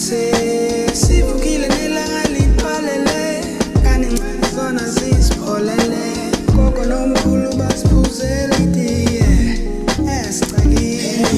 sivukile nelanga liphalele kaninca zona zisipholele gogo nomkhulu basiphuzela itiye esicakile